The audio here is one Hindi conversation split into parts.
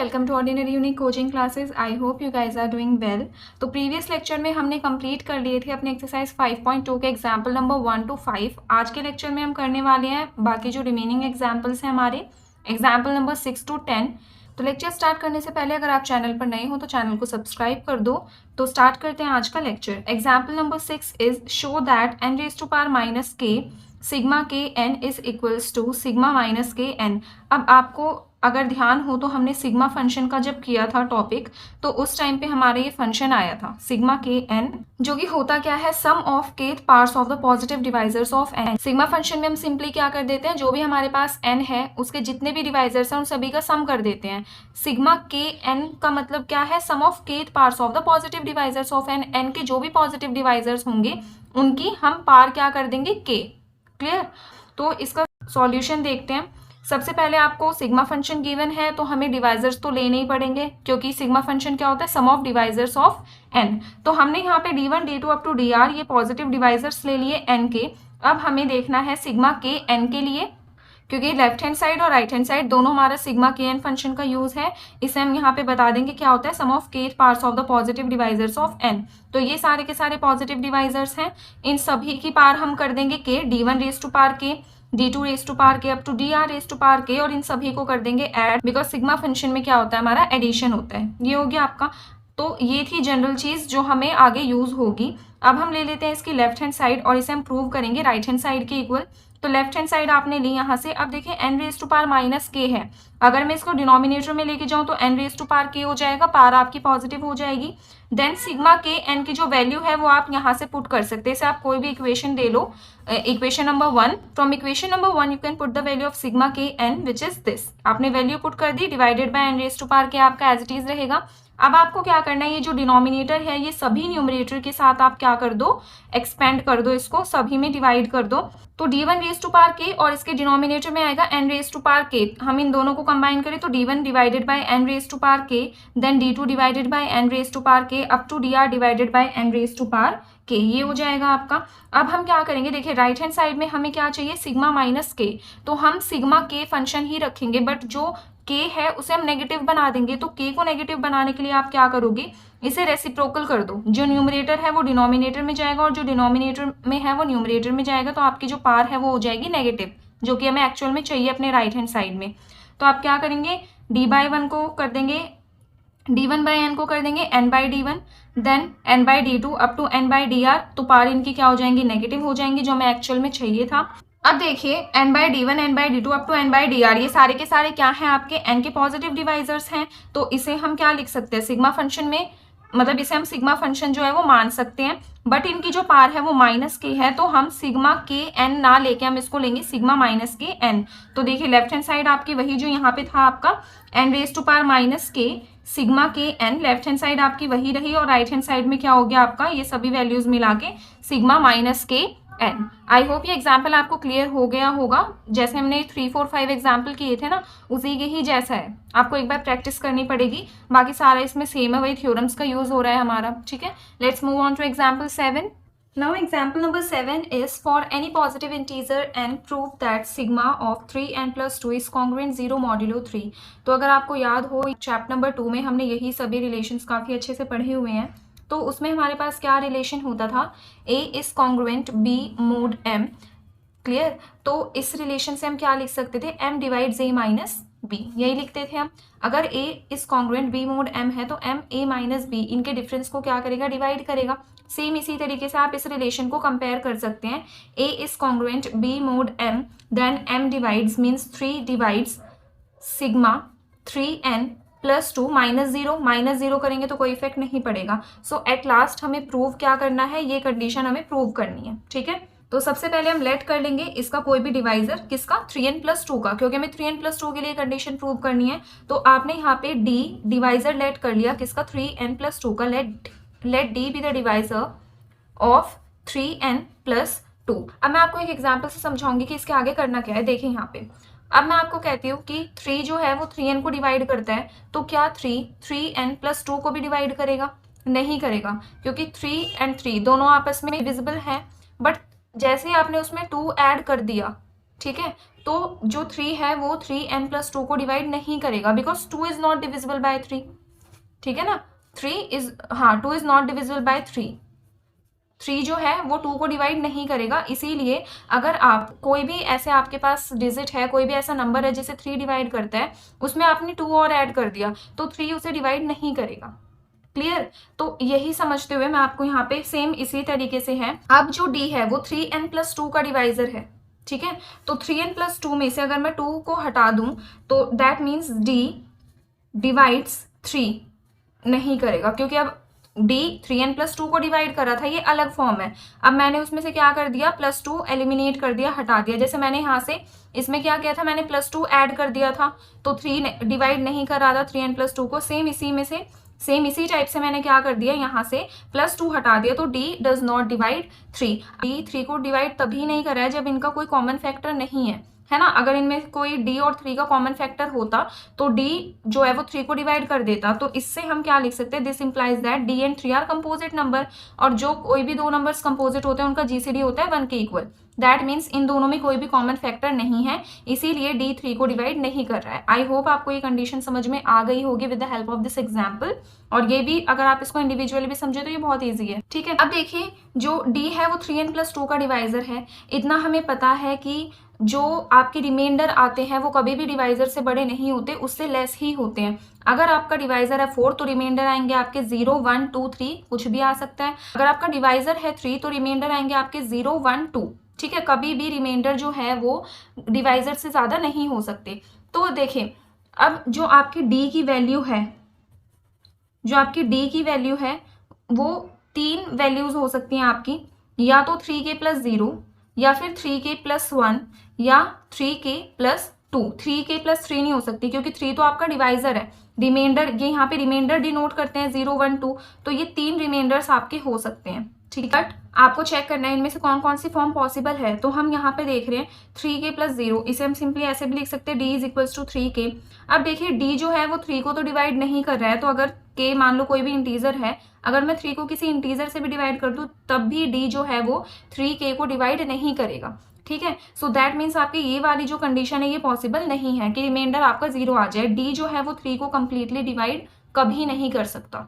Welcome to ordinary unique coaching classes. I hope you guys are doing well. तो प्रीवियस लेक्चर में हमने कंप्लीट कर लिए थे अपने एक्सरसाइज 5.2 के एग्जाम्पल नंबर 1 to 5। आज के लेक्चर में हम करने वाले हैं बाकी जो रिमेनिंग एग्जाम्पल्स हैं हमारे एग्जाम्पल नंबर 6 to 10। तो लेक्चर स्टार्ट करने से पहले अगर आप चैनल पर नए हो तो चैनल को सब्सक्राइब कर दो। तो स्टार्ट करते हैं आज का lecture. Example number 6 is show that n raise to power minus k sigma k n is equals to sigma minus k n. अब आपको अगर ध्यान हो तो हमने सिग्मा फंक्शन का जब किया था टॉपिक तो उस टाइम पे हमारा ये फंक्शन आया था सिग्मा के एन, जो कि होता क्या है sum of kth parts of the positive divisors of N. Sigma function में हम सिंपली क्या कर देते हैं, जो भी हमारे पास एन है उसके जितने भी डिवाइजर्स हैं उन सभी का सम कर देते हैं। सिग्मा के एन का मतलब क्या है, sum of kth parts of the positive divisors of N. N के जो भी पॉजिटिव डिवाइजर्स होंगे उनकी हम पार क्या कर देंगे, के। क्लियर। तो इसका सॉल्यूशन देखते हैं। सबसे पहले आपको सिग्मा फंक्शन गिवन है तो हमें डिवाइजर्स तो लेने ही पड़ेंगे, क्योंकि सिग्मा फंक्शन क्या होता है, sum of divisors of N. तो हमने यहाँ पे d1 d2 up to dr ये पॉजिटिव डिवाइजर्स ले लिए एन के। अब हमें देखना है सिग्मा के एन के लिए, क्योंकि लेफ्ट हैंड साइड और राइट हैंड साइड दोनों हमारा सिग्मा के एन फंक्शन का यूज है। इसे हम यहाँ पे बता देंगे क्या होता है, sum of kth parts of the positive divisors of N. तो ये सारे के सारे पॉजिटिव डिवाइजर्स हैं, इन सभी की पार हम कर देंगे के, d1 raise to power k, d2 raise to power k up to dr raise to power k, और इन सभी को कर देंगे ऐड, बिकॉज सिग्मा फंक्शन में क्या होता है, हमारा एडिशन होता है। ये हो गया आपका। तो ये थी जनरल चीज जो हमें आगे यूज होगी। अब हम ले लेते हैं इसकी लेफ्ट हैंड साइड और इसे हम प्रूव करेंगे राइट हैंड साइड के इक्वल। तो लेफ्ट हैंड साइड आपने ली यहाँ से। अब देखिए n raise to power minus k है, अगर मैं इसको डिनोमिनेटर में लेके जाऊँ तो n रेज टू पावर के हो जाएगा, पावर आपकी पॉजिटिव हो जाएगी। देन सिग्मा के n की जो वैल्यू है वो आप यहाँ से पुट कर सकते हैं। इसे आप कोई भी इक्वेशन दे लो, equation number 1। From equation number 1 you can put the value of sigma k n which is this. आपने वैल्यू पुट कर दी, divided by n raise to power k आपका एज इट इज रहेगा। अब आपको क्या करना है, ये जो डिनोमिनेटर है ये सभी न्यूमरेटर के साथ आप क्या कर दो, एक्सपेंड कर दो, इसको सभी में डिवाइड कर दो। तो d1 raise to power k और इसके डिनोमिनेटर में आएगा n रेज टू पावर के। हम इन दोनों को कंबाइन करें तो d1 divided by n raise to power k, then d2 divided by n raise to power k up to dr divided by n raise to power k. ये हो जाएगा आपका। अब हम क्या करेंगे, देखिए राइट हैंड साइड में हमें क्या चाहिए, सिग्मा माइनस के। तो हम सिग्मा के फंक्शन ही रखेंगे, बट जो के है उसे हम नेगेटिव बना देंगे। तो के को नेगेटिव बनाने के लिए आप क्या करोगे, इसे रेसिप्रोकल कर दो। जो न्यूमरेटर है वो डिनोमिनेटर में जाएगा और जो डिनोमिनेटर में है वो न्यूमरेटर में जाएगा। तो आपकी जो पार है वो हो जाएगी नेगेटिव, जो कि हमें एक्चुअल में चाहिए अपने राइट हैंड साइड में। तो आप क्या करेंगे, d/1 को कर देंगे, d1/n को कर देंगे n/d1, then n/d2 up to n/dr। तो पार इनकी क्या हो जाएंगी, नेगेटिव हो जाएंगी, जो हमें एक्चुअल में चाहिए था। अब देखिए n/d1 n/d2 up to n/dr ये सारे के सारे क्या हैं, आपके n के पॉजिटिव डिवाइजर्स हैं। तो इसे हम क्या लिख सकते हैं, सिग्मा फंक्शन में, मतलब इसे हम सिग्मा फंक्शन जो है वो मान सकते हैं। बट इनकी जो पार है वो माइनस के है, तो हम सिग्मा के एन ना लेके हम इसको लेंगे सिग्मा माइनस के एन। तो देखिए लेफ्ट हैंड साइड आपकी वही जो यहाँ पे था आपका n raise to power minus k sigma k n, left hand side आपकी वही रही, और राइट हैंड साइड में क्या हो गया आपका, ये सभी वैल्यूज मिला के sigma minus k N. I hope ये एग्जाम्पल आपको क्लियर हो गया होगा। जैसे हमने 3, 4, 5 एग्जाम्पल किए थे ना, उसी के ही जैसा है। आपको एक बार प्रैक्टिस करनी पड़ेगी, बाकी सारा इसमें सेम है, वही थ्योरम्स का यूज हो रहा है हमारा। ठीक है, let's move on to example 7। Now example number 7 is for any positive integer n prove that sigma of 3n plus 2 is congruent 0 modulo 3। तो अगर आपको याद हो चैप्टर नंबर 2 में हमने यही सभी रिलेशंस काफ़ी अच्छे से पढ़े हुए हैं। तो उसमें हमारे पास क्या रिलेशन होता था, a is congruent b mod m। Clear. तो इस रिलेशन से हम क्या लिख सकते थे, m divides a minus b, यही लिखते थे हम। अगर a is congruent b mod m है तो m a माइनस b इनके डिफरेंस को क्या करेगा, डिवाइड करेगा। सेम इसी तरीके से आप इस रिलेशन को कंपेयर कर सकते हैं, a is congruent b mod m, then m divides means 3 divides sigma 3n plus 2 minus zero करेंगे तो कोई इफेक्ट नहीं पड़ेगा। सो एट लास्ट हमें प्रूव क्या करना है, ये कंडीशन हमें प्रूव करनी है। ठीक है, तो सबसे पहले हम लेट कर लेंगे इसका कोई भी डिवाइजर, किसका, 3n प्लस 2 का, क्योंकि हमें 3n प्लस 2 के लिए कंडीशन प्रूव करनी है। तो आपने यहाँ पे d डिवाइजर लेट कर लिया, किसका, 3n प्लस 2 का। Let d be the divisor of 3n plus 2। अब मैं आपको एक एग्जाम्पल से समझाऊंगी कि इसके आगे करना क्या है। देखिए यहाँ पे अब मैं आपको कहती हूँ कि 3 जो है वो 3n को डिवाइड करता है, तो क्या 3n प्लस 2 को भी डिवाइड करेगा, नहीं करेगा, क्योंकि 3 and 3 दोनों आपस में विजिबल हैं। बट जैसे ही आपने उसमें 2 ऐड कर दिया, ठीक है, तो जो 3 है वो 3n+2 को डिवाइड नहीं करेगा, because 2 is not divisible by 3, ठीक है ना। 2 इज नॉट डिविजिबल बाय 3 जो है वो 2 को डिवाइड नहीं करेगा। इसीलिए अगर आप कोई भी ऐसे आपके पास डिजिट है, कोई भी ऐसा नंबर है जिसे 3 डिवाइड करता है, उसमें आपने 2 और ऐड कर दिया तो 3 उसे डिवाइड नहीं करेगा। क्लियर। तो यही समझते हुए मैं आपको यहाँ पे सेम इसी तरीके से है। अब जो d है वो 3n+2 का डिवाइजर है, ठीक है। तो 3n+2 में से अगर मैं 2 को हटा दूं तो दैट मीन्स d डिवाइड्स 3 नहीं करेगा, क्योंकि अब d 3n+2 को डिवाइड कर रहा था, ये अलग फॉर्म है। अब मैंने उसमें से क्या कर दिया, +2 एलिमिनेट कर दिया, हटा दिया। जैसे मैंने यहाँ से इसमें क्या किया था, मैंने +2 ऐड कर दिया था, तो 3 डिवाइड नहीं कर रहा था 3n+2 को। सेम इसी टाइप से मैंने क्या कर दिया, यहाँ से +2 हटा दिया, तो d does not divide 3। d 3 को डिवाइड तभी नहीं कर रहा है जब इनका कोई कॉमन फैक्टर नहीं है ना। अगर इनमें कोई d और 3 का कॉमन फैक्टर होता तो d जो है वो 3 को डिवाइड कर देता। तो इससे हम क्या लिख सकते हैं, this implies that d and 3 are composite number, और जो कोई भी दो नंबर्स कंपोजिट होते हैं उनका जीसीडी होता है 1 के इक्वल। दैट मीन्स इन दोनों में कोई भी कॉमन फैक्टर नहीं है, इसीलिए d 3 को डिवाइड नहीं कर रहा है। आई होप आपको ये कंडीशन समझ में आ गई होगी with the help of this example. और ये भी अगर आप इसको इंडिविजुअली भी समझे तो ये बहुत ईजी है, ठीक है। अब देखिए जो d है वो 3n+2 का डिवाइजर है। इतना हमें पता है कि जो आपके रिमाइंडर आते हैं वो कभी भी डिवाइजर से बड़े नहीं होते, उससे लेस ही होते हैं। अगर आपका डिवाइजर है 4 तो रिमाइंडर आएंगे आपके 0, 1, 2, 3, कुछ भी आ सकता है। अगर आपका डिवाइजर है 3 तो रिमाइंडर आएंगे आपके 0, 1, 2, ठीक है। कभी भी रिमाइंडर जो है वो डिवाइजर से ज्यादा नहीं हो सकते। तो देखिए अब जो आपकी d की वैल्यू है, वो 3 वैल्यूज हो सकती हैं आपकी, या तो 3k+0, या फिर 3k+1, या 3k+2। 3k+3 नहीं हो सकती क्योंकि 3 तो आपका डिवाइजर है। रिमाइंडर, ये यहाँ पे रिमाइंडर डिनोट करते हैं 0, 1, 2, तो ये 3 रिमाइंडर्स आपके हो सकते हैं, ठीक है। आपको चेक करना है इनमें से कौन कौन सी फॉर्म पॉसिबल है। तो हम यहाँ पे देख रहे हैं 3k+0, इसे हम सिंपली ऐसे भी लिख सकते हैं d is equal to 3k। अब देखिए d जो है वो 3 को तो डिवाइड नहीं कर रहा है, तो अगर k मान लो कोई भी इंटीजर है, अगर मैं 3 को किसी इंटीजर से भी डिवाइड कर दूं तब भी d जो है वो 3k को डिवाइड नहीं करेगा, ठीक है। सो दैट मीन्स आपकी ये वाली जो कंडीशन है ये पॉसिबल नहीं है कि रिमाइंडर आपका 0 आ जाए। d जो है वो 3 को कंप्लीटली डिवाइड कभी नहीं कर सकता।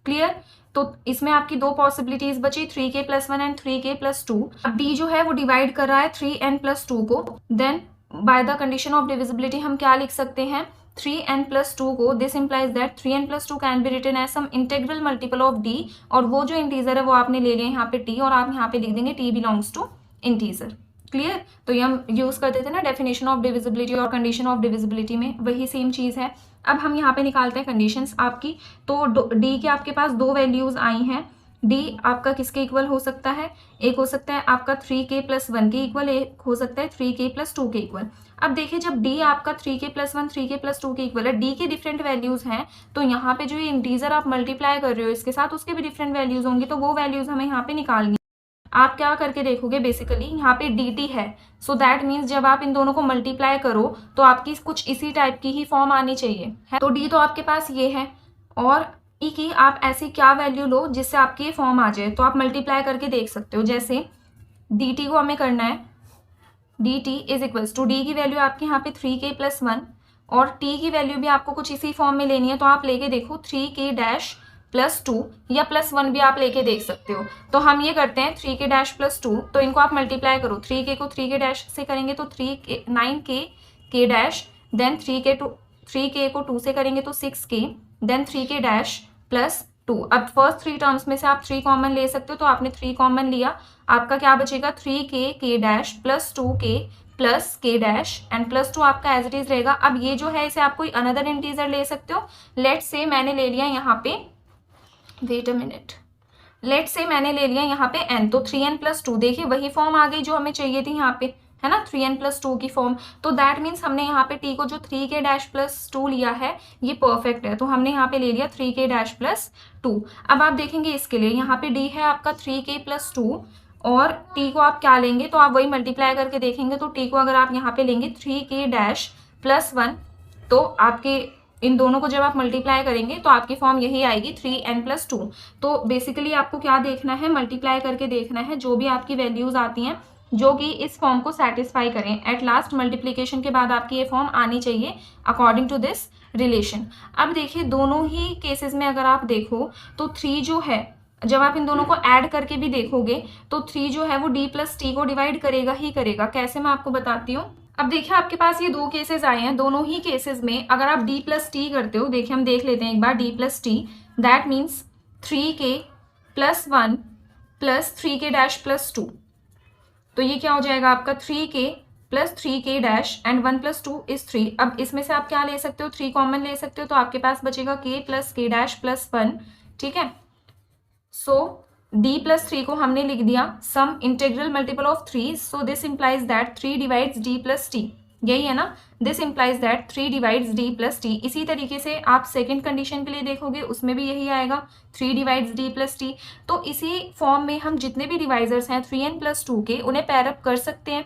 क्लियर। तो इसमें आपकी दो पॉसिबिलिटीज बची, 3k+1 एंड 3k+2। अब d जो है वो डिवाइड कर रहा है 3n+2 को, then by the condition of divisibility हम क्या लिख सकते हैं, 3n+2 को, this implies that 3n+2 can be written as some integral multiple of d, और वो जो इंटीजर है वो आपने ले लिया यहाँ पे t, और आप यहाँ पे लिख देंगे t belongs to integer. Clear. तो ये हम यूज करते थे ना डेफिनेशन ऑफ डिविजिबिलिटी और कंडीशन ऑफ डिविजिबिलिटी में, वही सेम चीज है। अब हम यहाँ पे निकालते हैं कंडीशंस आपकी। तो d के आपके पास दो वैल्यूज आई हैं। d आपका किसके इक्वल हो सकता है, एक हो सकता है आपका 3k+1 के इक्वल, एक हो सकता है 3k+2 के इक्वल। अब देखिए जब d आपका 3k+1 3k+2 के इक्वल है, d के डिफरेंट वैल्यूज हैं, तो यहाँ पे जो ये इंटीजर आप मल्टीप्लाई कर रहे हो इसके साथ उसके भी डिफरेंट वैल्यूज होंगी, तो वो वैल्यूज हमें यहाँ पे निकालनी। आप क्या करके देखोगे, बेसिकली यहाँ पे dt है, सो दैट मीन्स जब आप इन दोनों को मल्टीप्लाई करो तो आपकी कुछ इसी टाइप की ही फॉर्म आनी चाहिए है। तो d तो आपके पास ये है, और e की आप ऐसी क्या वैल्यू लो जिससे आपकी ये फॉर्म आ जाए, तो आप मल्टीप्लाई करके देख सकते हो। जैसे dt को हमें करना है, dt is equals to, d की वैल्यू आपके यहाँ पे 3k+1, और t की वैल्यू भी आपको कुछ इसी फॉर्म में लेनी है, तो आप लेके देखो 3k-+2 या +1 भी आप लेके देख सकते हो। तो हम ये करते हैं 3k-+2, तो इनको आप मल्टीप्लाई करो, 3k को 3k- से करेंगे तो 9k, देन 3k को 2 से करेंगे तो 6k, देन 3k-+2। अब फर्स्ट 3 टर्म्स में से आप 3 कॉमन ले सकते हो, तो आपने 3 कॉमन लिया, आपका क्या बचेगा 3k-+2k k- एंड +2 आपका एज इट इज रहेगा। अब ये जो है इसे आप कोई अनदर इंटीजर ले सकते हो। लेट्स से मैंने ले लिया यहाँ पे, wait a minute, let's say मैंने ले लिया यहाँ पे n, तो 3n+2, देखिए वही फॉर्म आ गई जो हमें चाहिए थी यहाँ पे, है ना, 3n+2 की फॉर्म। तो दैट मीन्स हमने यहाँ पे t को जो 3k-+2 लिया है ये परफेक्ट है, तो हमने यहाँ पे ले लिया 3k-+2। अब आप देखेंगे इसके लिए यहाँ पे d है आपका 3k+2, और t को आप क्या लेंगे, तो आप वही मल्टीप्लाई करके देखेंगे, तो t को अगर आप यहाँ पे लेंगे 3k-+1, तो आपके इन दोनों को जब आप मल्टीप्लाई करेंगे तो आपकी फॉर्म यही आएगी 3n+2। तो बेसिकली आपको क्या देखना है, मल्टीप्लाई करके देखना है, जो भी आपकी वैल्यूज आती हैं जो कि इस फॉर्म को सेटिस्फाई करें। एट लास्ट मल्टीप्लीकेशन के बाद आपकी ये फॉर्म आनी चाहिए अकॉर्डिंग टू दिस रिलेशन। अब देखिए दोनों ही केसेस में अगर आप देखो तो 3 जो है, जब आप इन दोनों को ऐड करके भी देखोगे तो 3 जो है वो d प्लस टी को डिवाइड करेगा ही करेगा। कैसे, मैं आपको बताती हूँ। अब देखिए आपके पास ये 2 केसेस आए हैं, दोनों ही केसेस में अगर आप d प्लस टी करते हो, देखिए हम देख लेते हैं एक बार। d plus T that means 3k plus 1 plus 3k dash plus 2। तो ये क्या हो जाएगा आपका 3k plus 3k dash and 1 plus 2 is 3। अब इसमें से आप क्या ले सकते हो, 3 कॉमन ले सकते हो, तो आपके पास बचेगा k plus k dash plus 1। ठीक है, सो d प्लस 3 को हमने लिख दिया sum integral multiple of 3, so this implies that 3 divides d plus T, यही है ना। This implies that 3 divides d plus T. इसी तरीके से आप सेकंड कंडीशन के लिए देखोगे, उसमें भी यही आएगा 3 डिवाइड्स d प्लस टी। तो इसी फॉर्म में हम जितने भी डिवाइजर्स हैं 3n प्लस 2 के, उन्हें पेयरअप कर सकते हैं।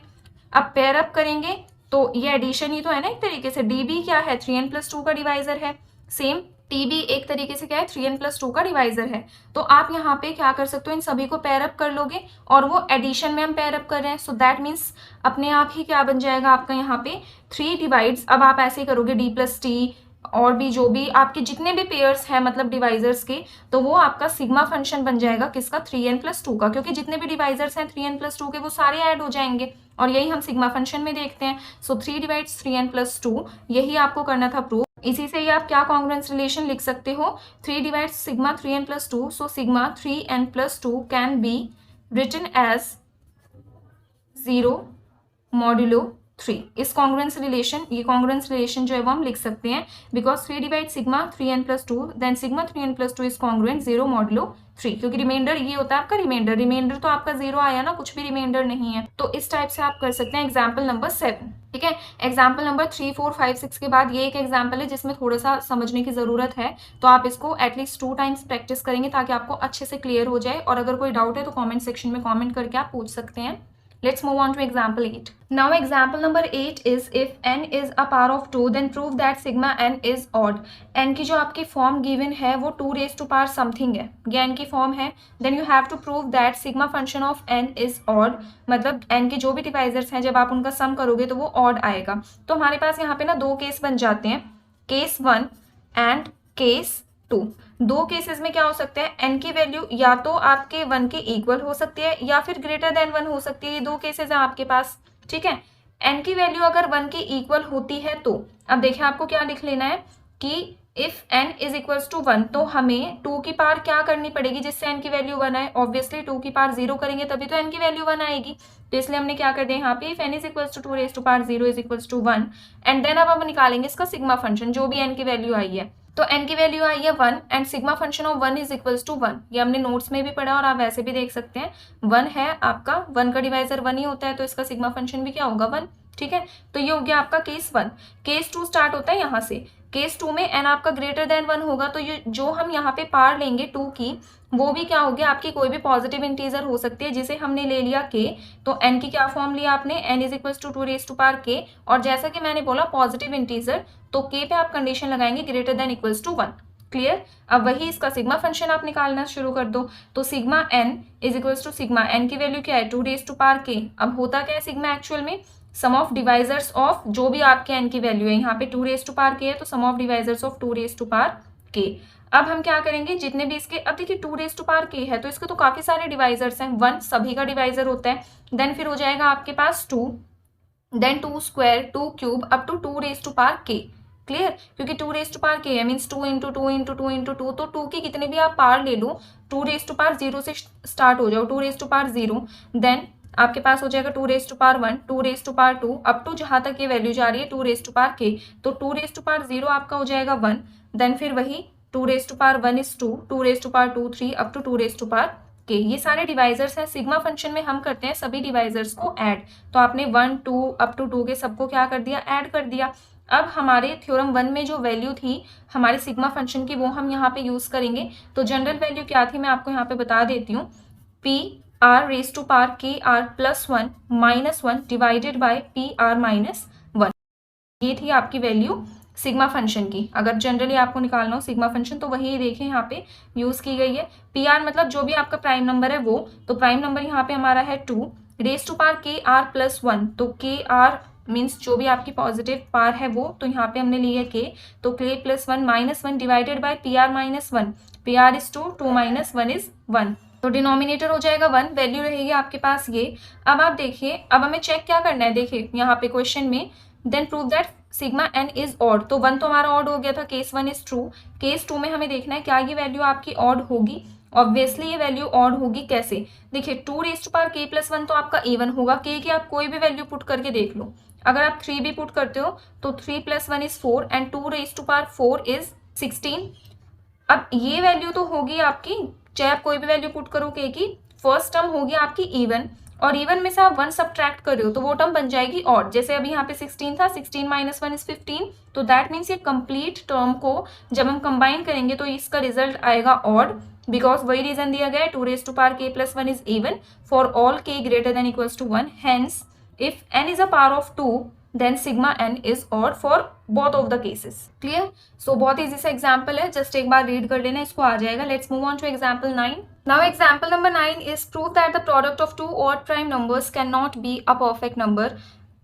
अब पेयरअप करेंगे तो ये एडिशन ही तो है ना एक तरीके से। डी भी क्या है, 3n प्लस 2 का डिवाइजर है। सेम टी भी एक तरीके से क्या है, 3n प्लस 2 का डिवाइजर है। तो आप यहाँ पे क्या कर सकते हो, इन सभी को पेयरअप कर लोगे, और वो एडिशन में हम पेयरअप कर रहे हैं, सो दैट मीन्स अपने आप ही क्या बन जाएगा आपका यहाँ पे 3 डिवाइड्स। अब आप ऐसे करोगे d प्लस टी और भी जो भी आपके जितने भी पेयर्स हैं मतलब डिवाइजर्स के, तो वो आपका सिग्मा फंक्शन बन जाएगा किसका, 3n प्लस 2 का, क्योंकि जितने भी डिवाइजर्स हैं 3n प्लस 2 के वो सारे ऐड हो जाएंगे, और यही हम सिग्मा फंक्शन में देखते हैं। सो 3 डिवाइड्स 3n प्लस 2, यही आपको करना था प्रूव। इसी से ही आप क्या कॉन्ग्रुएंस रिलेशन लिख सकते हो, 3 divides sigma 3n plus 2, so sigma 3n plus 2 can be written as 0 modulo 3। इस कॉन्ग्रुएंस रिलेशन, ये कॉन्ग्रुएंस रिलेशन जो है वो हम लिख सकते हैं, because 3 divide sigma 3n plus 2 then sigma 3n plus 2 is congruent 0 modulo 3, क्योंकि रिमाइंडर ये होता है आपका रिमाइंडर तो आपका 0 आया ना, कुछ भी रिमाइंडर नहीं है। तो इस टाइप से आप कर सकते हैं एग्जाम्पल नंबर 7। ठीक है, एग्जाम्पल नंबर 3, 4, 5, 6 के बाद ये एक एग्जाम्पल है जिसमें थोड़ा सा समझने की जरूरत है, तो आप इसको एटलीस्ट 2 टाइम्स प्रैक्टिस करेंगे ताकि आपको अच्छे से क्लियर हो जाए, और अगर कोई डाउट है तो कॉमेंट सेक्शन में कॉमेंट करके आप पूछ सकते हैं। Let's move on to example 8. Now example number 8 is if n is a power of 2 then prove that sigma n is odd. n की जो आपकी फॉर्म गिवन है वो 2 raised to power something है, ये n की फॉर्म है। then you have to prove that sigma function of n is odd, मतलब n के जो भी डिवाइजर्स हैं जब आप उनका सम करोगे तो वो odd आएगा। तो हमारे पास यहाँ पे ना 2 केस बन जाते हैं, केस 1 एंड केस 2। 2 केसेस में क्या हो सकता है, n की वैल्यू या तो आपके 1 के इक्वल हो सकती है या फिर ग्रेटर देन 1 हो सकती है। ये 2 केसेस हैं आपके पास। ठीक है, n की वैल्यू अगर 1 के इक्वल होती है तो अब देखिए आपको क्या लिख लेना है कि if n is equals to 1, तो हमें 2 की पावर क्या करनी पड़ेगी जिससे n की वैल्यू 1 आए। ऑब्वियसली 2 की पावर 0 करेंगे तभी तो n की वैल्यू 1 आएगी, तो इसलिए हमने क्या कर दिया यहाँ पे, if n is equals to 2 raise to power 0 is equals to 1, and then अब हम निकालेंगे इसका सिग्मा फंक्शन, जो भी n की वैल्यू आई है। तो n की वैल्यू आई है 1 and sigma function of 1 is equals to 1, ये हमने नोट्स में भी पढ़ा और आप वैसे भी देख सकते हैं। 1 है आपका, 1 का डिवाइजर 1 ही होता है, तो इसका सिग्मा फंक्शन भी क्या होगा 1। ठीक है, तो ये हो गया आपका केस 1। केस 2 स्टार्ट होता है यहाँ से। केस 2 में n आपका ग्रेटर देन 1 होगा, तो ये जो हम यहाँ पे पावर लेंगे 2 की, वो भी क्या हो गया आपकी कोई भी पॉजिटिव इंटीजर हो सकती है, जिसे हमने ले लिया k। तो n की क्या फॉर्म लिया आपने, n is equals to 2 raise to power k, और जैसा कि मैंने बोला पॉजिटिव इंटीजर, तो k पे आप कंडीशन लगाएंगे greater than equals to 1। Clear, अब वही इसका सिग्मा फंक्शन आप निकालना शुरू कर दो। तो sigma n is equals to sigma n की वैल्यू क्या है 2 रेज टू पावर k। अब होता क्या है सिग्मा एक्चुअल में सम ऑफ डिवाइजर्स ऑफ जो भी आपके n की वैल्यू है, यहाँ पे 2 रेज टू पावर k है तो sum of divisors of 2 raise to power k। अब हम क्या करेंगे, जितने भी इसके, अब देखिए 2 रेज टू पावर k है तो इसके तो काफी सारे डिवाइजर्स हैं, 1 सभी का डिवाइजर होता है, देन फिर हो जाएगा आपके पास 2, then 2 square 2 cube up to 2 raise to power k। Clear, क्योंकि 2 रेज टू पावर k है मीन्स 2 इंटू 2 इंटू 2 इंटू 2, तो 2 की कितने भी आप पावर ले लो, 2 रेज टू पावर 0 से स्टार्ट हो जाओ, 2 रेज टू पावर 0, देन आपके पास हो जाएगा 2 raise to power 1, 2 raise to power 2 up to जहां तक ये वैल्यू जा रही है 2 रेज टू पावर k। तो 2 रेज टू पावर 0 आपका हो जाएगा 1, देन फिर वही 2 raise to power 1 is 2, 2 raise to power 2 3 up to 2 raise to power k। ये सारे डिवाइजर्स हैं। सिग्मा फंक्शन में हम करते हैं सभी डिवाइजर्स को ऐड, तो आपने 1 2 अप टू 2 के सबको क्या कर दिया, ऐड कर दिया। अब हमारे थ्योरम 1 में जो वैल्यू थी हमारे सिग्मा फंक्शन की, वो हम यहाँ पे यूज करेंगे। तो जनरल वैल्यू क्या थी मैं आपको यहाँ पे बता देती हूँ, P R raise to power k R plus 1 minus 1 divided by P R minus 1, ये थी आपकी वैल्यू सिग्मा फंक्शन की। अगर जनरली आपको निकालना हो सिग्मा फंक्शन तो वही देखें यहाँ पे यूज की गई है। पी आर मतलब जो भी आपका प्राइम नंबर है वो, तो प्राइम नंबर यहाँ पे हमारा है 2, raise to power k R plus 1, तो के आर मीन्स जो भी आपकी पॉजिटिव पावर है वो, तो यहाँ पे हमने लिया के, तो के plus 1 minus 1 divided by P R minus 1, P R is 2, 2 minus 1 is 1, तो डिनोमिनेटर हो जाएगा 1, वैल्यू रहेगी आपके पास ये। अब आप देखिए, अब हमें चेक क्या करना है, देखिए यहाँ पे क्वेश्चन में, then prove that sigma N is odd, तो 1 तो हमारा ऑड हो गया था, केस 1 इज ट्रू, केस 2 में हमें देखना है क्या ये वैल्यू आपकी ऑड होगी। ऑब्वियसली ये वैल्यू ऑड होगी, कैसे, देखिए 2 raise to power k plus 1 तो आपका इवन होगा, के की आप कोई भी वैल्यू पुट करके देख लो, अगर आप 3 भी पुट करते हो तो 3 plus 1 is 4 and 2 raise to power 4 is 16। अब ये वैल्यू तो होगी आपकी, चाहे आप कोई भी वैल्यू पुट करो के की, फर्स्ट टर्म होगी आपकी इवन, और इवन में से आप 1 सब्ट्रैक्ट कर रहे हो तो वो टर्म बन जाएगी ऑड, जैसे अभी यहाँ पे 16 था, 16 माइनस 1 इज 15, तो दैट मीन्स ये कंप्लीट टर्म को जब हम कंबाइन करेंगे तो इसका रिजल्ट आएगा ऑड, बिकॉज वही रीजन दिया गया है 2 raise to power k plus 1 is even for all k greater than equals to 1, hence if n is a power of 2 then sigma n is odd for both of the cases. Clear? So बहुत easy सा example है, just एक बार read कर लेना, इसको आ जाएगा. Let's move on to example 9. Now example number 9 is prove that the product of two odd prime numbers cannot be a perfect number.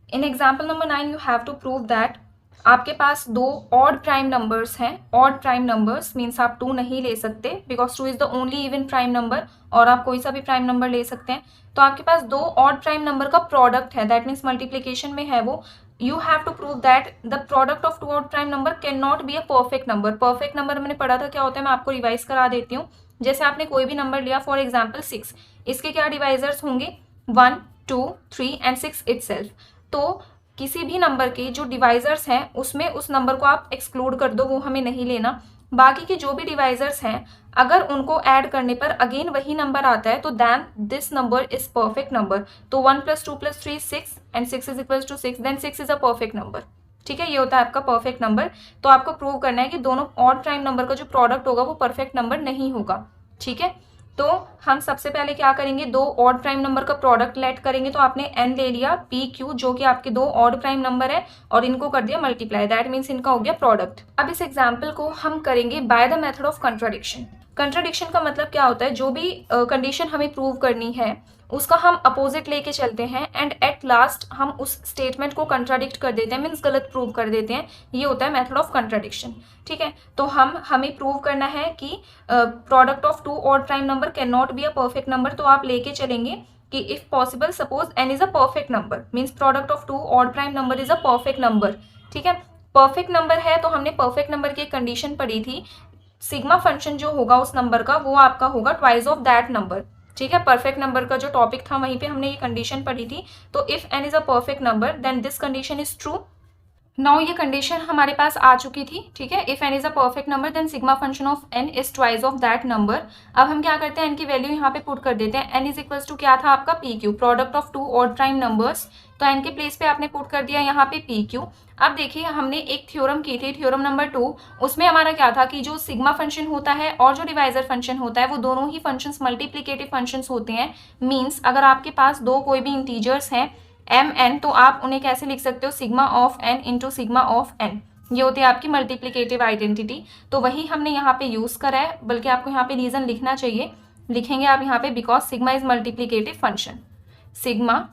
In example number 9 you have to prove that आपके पास दो ऑड प्राइम नंबर्स हैं, ऑड प्राइम नंबर्स मीन्स आप 2 नहीं ले सकते because 2 is the only even prime number, और आप कोई सा भी प्राइम नंबर ले सकते हैं, तो आपके पास दो ऑड प्राइम नंबर का प्रोडक्ट है, दैट मीन्स मल्टीप्लीकेशन में है वो, you have to prove that the product of two odd prime number can not be a perfect number. Perfect number मैंने पढ़ा था क्या होता है, मैं आपको रिवाइज करा देती हूँ। जैसे आपने कोई भी नंबर लिया, फॉर एग्जाम्पल 6, इसके क्या डिवाइजर्स होंगे 1, 2, 3 एंड 6 इटसेल्फ, तो किसी भी नंबर के जो डिवाइजर्स हैं उसमें उस नंबर को आप एक्सक्लूड कर दो, वो हमें नहीं लेना, बाकी के जो भी डिवाइजर्स हैं अगर उनको ऐड करने पर अगेन वही नंबर आता है तो then this number is perfect number. तो 1 + 2 + 3 6 and 6 is equals to 6, then 6 is a perfect number. ठीक है, ये होता है आपका परफेक्ट नंबर। तो आपको प्रूव करना है कि दोनों ऑड प्राइम नंबर का जो प्रोडक्ट होगा वो परफेक्ट नंबर नहीं होगा। ठीक है, तो हम सबसे पहले क्या करेंगे, दो ऑड प्राइम नंबर का प्रोडक्ट लेट करेंगे। तो आपने n ले लिया, p q जो कि आपके दो ऑड प्राइम नंबर है, और इनको कर दिया मल्टीप्लाई, दैट मीन्स इनका हो गया प्रोडक्ट। अब इस एग्जाम्पल को हम करेंगे by the method of contradiction. Contradiction का मतलब क्या होता है, जो भी कंडीशन हमें प्रूव करनी है उसका हम अपोजिट लेके चलते हैं एंड एट लास्ट हम उस स्टेटमेंट को कंट्राडिक्ट कर देते हैं, मीन्स गलत प्रूव कर देते हैं। ये होता है मेथड ऑफ कंट्राडिक्शन। ठीक है, तो हमें प्रूव करना है कि product of two odd prime number can not be a perfect number. तो आप लेके चलेंगे कि if possible suppose n is a perfect number, means product of two odd prime number is a perfect number. ठीक है, परफेक्ट नंबर है तो हमने परफेक्ट नंबर की एक कंडीशन पढ़ी थी, सिग्मा फंक्शन जो होगा उस नंबर का वो आपका होगा ट्वाइस ऑफ दैट नंबर। ठीक है, परफेक्ट नंबर का जो टॉपिक था वहीं पे हमने ये कंडीशन पढ़ी थी। तो if n is a perfect number then this condition is true. Now ये कंडीशन हमारे पास आ चुकी थी। ठीक है, if n is a perfect number then sigma function of n is twice of that number. अब हम क्या करते हैं, n की वैल्यू यहाँ पे पुट कर देते हैं। n इज इक्वल्स टू क्या था आपका P Q, product of two odd prime numbers. तो n के प्लेस पे आपने पुट कर दिया यहाँ पे पी क्यू। अब देखिए हमने एक थ्योरम की थी, थ्योरम नंबर 2, उसमें हमारा क्या था कि जो सिग्मा फंक्शन होता है और जो डिवाइजर फंक्शन होता है वो दोनों ही फंक्शंस मल्टीप्लिकेटिव फंक्शंस होते हैं। मीन्स अगर आपके पास दो कोई भी इंटीजर्स हैं एम एन, तो आप उन्हें कैसे लिख सकते हो, sigma of N into sigma of N. ये होती है आपकी मल्टीप्लिकेटिव आइडेंटिटी। तो वही हमने यहाँ पे यूज करा है, बल्कि आपको यहाँ पे रीजन लिखना चाहिए, लिखेंगे आप यहाँ पे because sigma is multiplicative function, sigma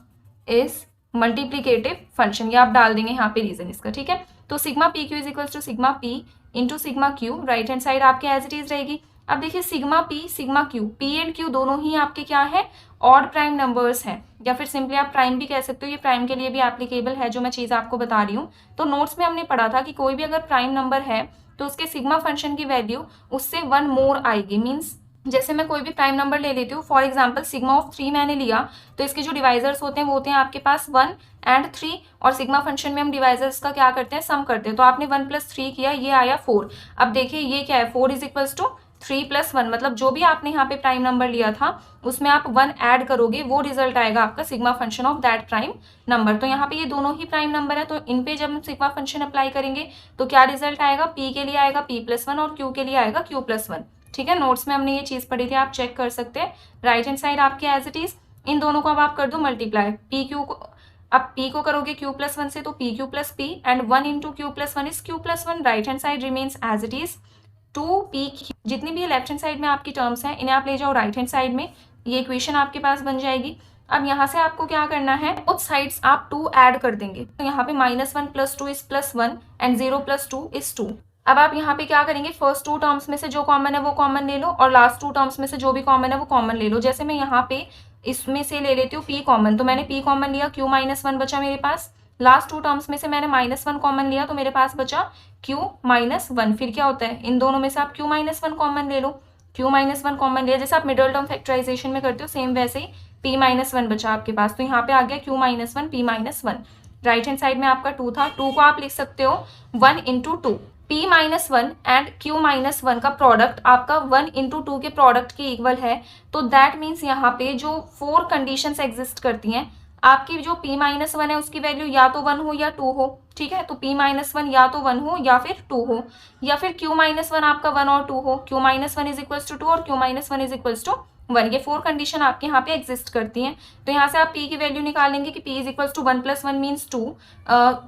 is multiplicative function, ये आप डाल देंगे यहाँ पे रीजन इसका। ठीक है, तो sigma P Q is equals to sigma P into sigma Q, right hand side आपके एज इट इज रहेगी। अब देखिए sigma P sigma Q, P and Q दोनों ही आपके क्या है, ऑड प्राइम नंबर्स हैं, या फिर सिंपली आप प्राइम भी कह सकते हो। ये प्राइम के लिए भी एप्लीकेबल है जो मैं चीज़ आपको बता रही हूँ। तो नोट्स में हमने पढ़ा था कि कोई भी अगर प्राइम नंबर है तो उसके सिग्मा फंक्शन की वैल्यू उससे 1 मोर आएगी। मीन्स जैसे मैं कोई भी प्राइम नंबर ले लेती हूँ, फॉर एग्जाम्पल सिग्मा ऑफ 3 मैंने लिया, तो इसके जो डिवाइजर्स होते हैं वो होते हैं आपके पास 1 एंड 3, और सिग्मा फंक्शन में हम डिवाइजर्स का क्या करते हैं, सम करते हैं। तो आपने 1 + 3 किया, ये आया 4। अब देखिए ये क्या है, 4 इज इक्वल्स टू 3 + 1, मतलब जो भी आपने यहाँ पे प्राइम नंबर लिया था उसमें आप 1 ऐड करोगे, वो रिजल्ट आएगा आपका sigma function of that prime number. तो यहाँ पे ये दोनों ही प्राइम नंबर है, तो इन पे जब हम सिग्मा फंक्शन अप्लाई करेंगे तो क्या रिजल्ट आएगा, p के लिए आएगा p+1 और q के लिए आएगा q+1। ठीक है, नोट्स में हमने ये चीज पढ़ी थी, आप चेक कर सकते हैं। राइट हैंड साइड आपके एज इट इज, इन दोनों को अब आप कर दो मल्टीप्लाई, पी क्यू को, अब p को करोगे q+1 से तो p q + p and 1 into q+1 is q+1। Right hand side remains as it is 2p। जितनी भी लेफ्ट हैंड साइड में आपकी टर्म्स हैं इन्हें आप ले जाओ राइट हैंड साइड में, ये इक्वेशन आपके पास बन जाएगी। अब यहाँ से आपको क्या करना है, बोथ साइड्स आप 2 ऐड कर देंगे। तो यहाँ पे -1 + 2 इज +1 एंड 0 + 2 इज 2। अब आप यहाँ पे क्या करेंगे, फर्स्ट 2 टर्म्स में से जो कॉमन है वो कॉमन ले लो और लास्ट 2 टर्म्स में से जो भी कॉमन है वो कॉमन ले लो। जैसे मैं यहाँ पे इसमें से ले लेती हूँ p कॉमन, तो मैंने p कॉमन लिया, q - 1 बचा मेरे पास। लास्ट 2 टर्म्स में से मैंने -1 कॉमन लिया तो मेरे पास बचा q - 1। फिर क्या होता है, इन दोनों में से आप q - 1 कॉमन ले लो। q - 1 कॉमन लिया, जैसे आप मिडिल टर्म फैक्टराइजेशन में करते हो सेम वैसे ही p - 1 बचा आपके पास। तो यहाँ पे आ गया q - 1 p - 1। Right hand side में आपका 2 था, 2 को आप लिख सकते हो 1 × 2। p - 1 एंड q - 1 का प्रोडक्ट आपका 1 × 2 के प्रोडक्ट के इक्वल है। तो दैट मीन्स यहाँ पे जो 4 कंडीशंस एग्जिस्ट करती हैं, आपकी जो p - 1 है उसकी वैल्यू या तो 1 हो या 2 हो। ठीक है, तो p - 1 या तो 1 हो या फिर 2 हो, या फिर q - 1 आपका 1 और 2 हो। q - 1 = 2 और q - 1 = 1। ये 4 कंडीशन आपके यहाँ पे एग्जिस्ट करती हैं। तो यहाँ से आप p की वैल्यू निकालेंगे कि p = 1 + 1 means 2,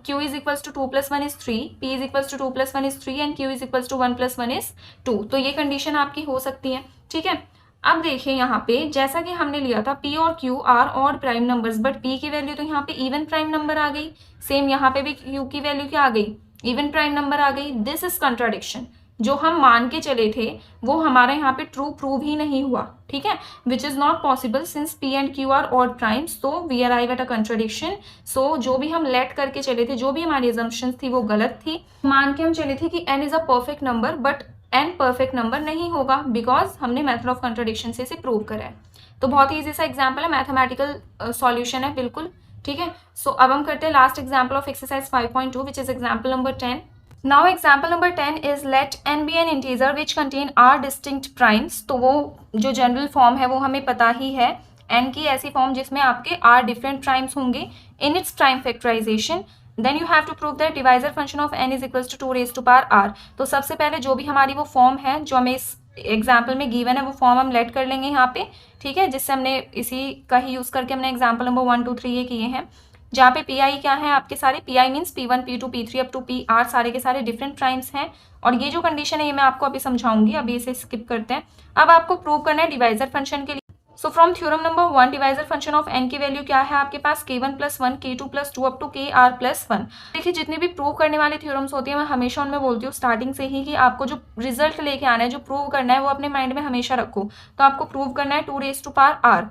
q = 2 + 1 is 3, p = 2 + 1 is 3 and q = 1 + 1 is 2। तो ये कंडीशन आपकी हो सकती है। ठीक है, अब देखिए यहाँ पे जैसा कि हमने लिया था p और q are odd prime numbers, but p की वैल्यू तो यहाँ पे इवन प्राइम नंबर आ गई। सेम यहाँ पे भी q की वैल्यू क्या आ गई, इवन प्राइम नंबर आ गई। This is contradiction. जो हम मान के चले थे वो हमारा यहाँ पे ट्रू प्रूव ही नहीं हुआ। ठीक है, which is not possible since p and q are odd primes, so we arrive at a contradiction. So जो भी हम लेट करके चले थे, जो भी हमारी assumptions थी वो गलत थी। मान के हम चले थे कि n is a perfect number, but n perfect number नहीं होगा बिकॉज हमने मेथड ऑफ कंट्राडिक्शन से इसे प्रूव करा है। तो बहुत ही ईजी सा एग्जाम्पल है, मैथमेटिकल सॉल्यूशन है बिल्कुल। ठीक है, सो अब हम करते हैं last example of exercise 5.2 which is example number 10। Now example number 10 is let n be an integer which contain r distinct primes. तो वो जो जनरल फॉर्म है वो हमें पता ही है, n की ऐसी फॉर्म जिसमें आपके r डिफरेंट प्राइम्स होंगे in its prime factorization. Then you have to prove that divisor function of n = 2r। तो सबसे पहले जो भी हमारी वो फॉर्म है जो हमें इस एग्जाम्पल में गिवन है वो फॉर्म हम लेट कर लेंगे यहाँ पे। ठीक है, जिससे हमने इसी का ही यूज करके हमने एग्जाम्पल नंबर 1, 2, 3 ये किए हैं, जहाँ पे पी आई क्या है आपके सारे, P I means P1, P2, P3 up to PR सारे के सारे डिफरेंट प्राइम्स हैं। और ये जो कंडीशन है ये मैं आपको अभी समझाऊंगी, अभी इसे स्किप करते हैं। अब आपको प्रूव करना है डिवाइजर फंक्शन के लिए। So from theorem number 1, divisor function of n की वैल्यू क्या है आपके पास, k1 + 1, k2 + 2 up to kr + 1। देखिए जितने भी प्रूव करने वाले थ्योरम्स होती है मैं हमेशा उनमें बोलती हूँ स्टार्टिंग से ही कि आपको जो रिजल्ट लेके आना है, जो प्रूव करना है वो अपने माइंड में हमेशा रखो। तो आपको प्रूव करना है 2r।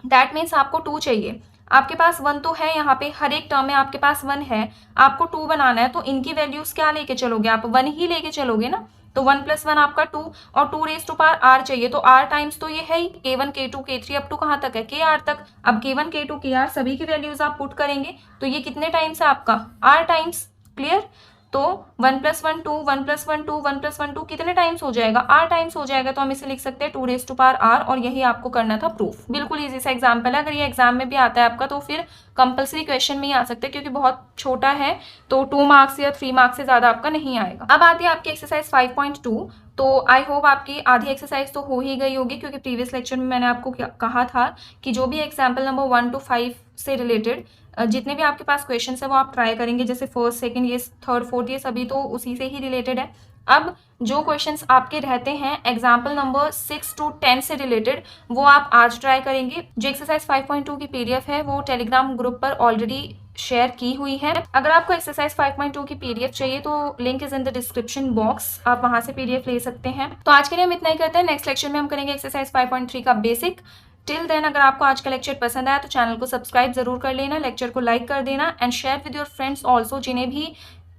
दैट मीन्स आपको 2 चाहिए। आपके पास 1 तो है, यहाँ पे हर एक टर्म में आपके पास 1 है, आपको 2 बनाना है। तो इनकी वैल्यूज क्या लेके चलोगे, आप 1 ही लेके चलोगे ना। तो 1 + 1 आपका 2 और 2r चाहिए। तो r टाइम्स तो ये है ही, k1, k2, k3 up to कहाँ तक है, kr तक। अब k1, k2, kr सभी की वैल्यूज आप पुट करेंगे तो ये कितने टाइम्स है आपका, r टाइम्स। क्लियर, तो 1 + 1 2, 1 + 1 2, 1 + 1 2 कितने टाइम्स हो जाएगा, r टाइम्स हो जाएगा। तो हम इसे लिख सकते हैं 2r और यही आपको करना था प्रूफ। बिल्कुल इजी सा एग्जाम्पल है, अगर ये एग्जाम में भी आता है आपका तो फिर कंपलसरी क्वेश्चन में ही आ सकता है, क्योंकि बहुत छोटा है तो 2 मार्क्स या 3 मार्क्स से ज्यादा आपका नहीं आएगा। अब आती है आपकी एक्सरसाइज 5.2। तो आई होप आपकी आधी एक्सरसाइज तो हो ही गई होगी, क्योंकि प्रीवियस लेक्चर में मैंने आपको कहा था कि जो भी एग्जाम्पल नंबर 1 to 5 से रिलेटेड जितने भी आपके पास क्वेश्चन है वो आप ट्राई करेंगे, जैसे फर्स्ट, सेकंड, ये थर्ड, फोर्थ, ये सभी तो उसी से ही रिलेटेड है। अब जो क्वेश्चंस आपके रहते हैं एग्जाम्पल नंबर 6 to 10 से रिलेटेड वो आप आज ट्राई करेंगे। जो एक्सरसाइज 5.2 की PDF है वो टेलीग्राम ग्रुप पर ऑलरेडी शेयर की हुई है। अगर आपको एक्सरसाइज 5.2 की PDF चाहिए तो link is in the description box, आप वहां से PDF ले सकते हैं। तो आज के लिए हम इतना ही करते हैं, नेक्स्ट लेक्चर में हम करेंगे एक्सरसाइज 5.3 का बेसिक। टिल देन अगर आपको आज का लेक्चर पसंद आया तो चैनल को सब्सक्राइब जरूर कर लेना, लेक्चर को लाइक कर देना and share with your friends also जिन्हें भी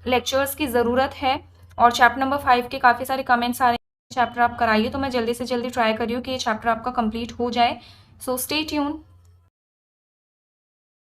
लेक्चर्स की ज़रूरत है। और चैप्टर नंबर 5 के काफ़ी सारे कमेंट्स आ रहे हैं, चैप्टर आप कराइए, तो मैं जल्दी से जल्दी ट्राई करी हूँ कि ये चैप्टर आपका कंप्लीट हो जाए। So stay tune.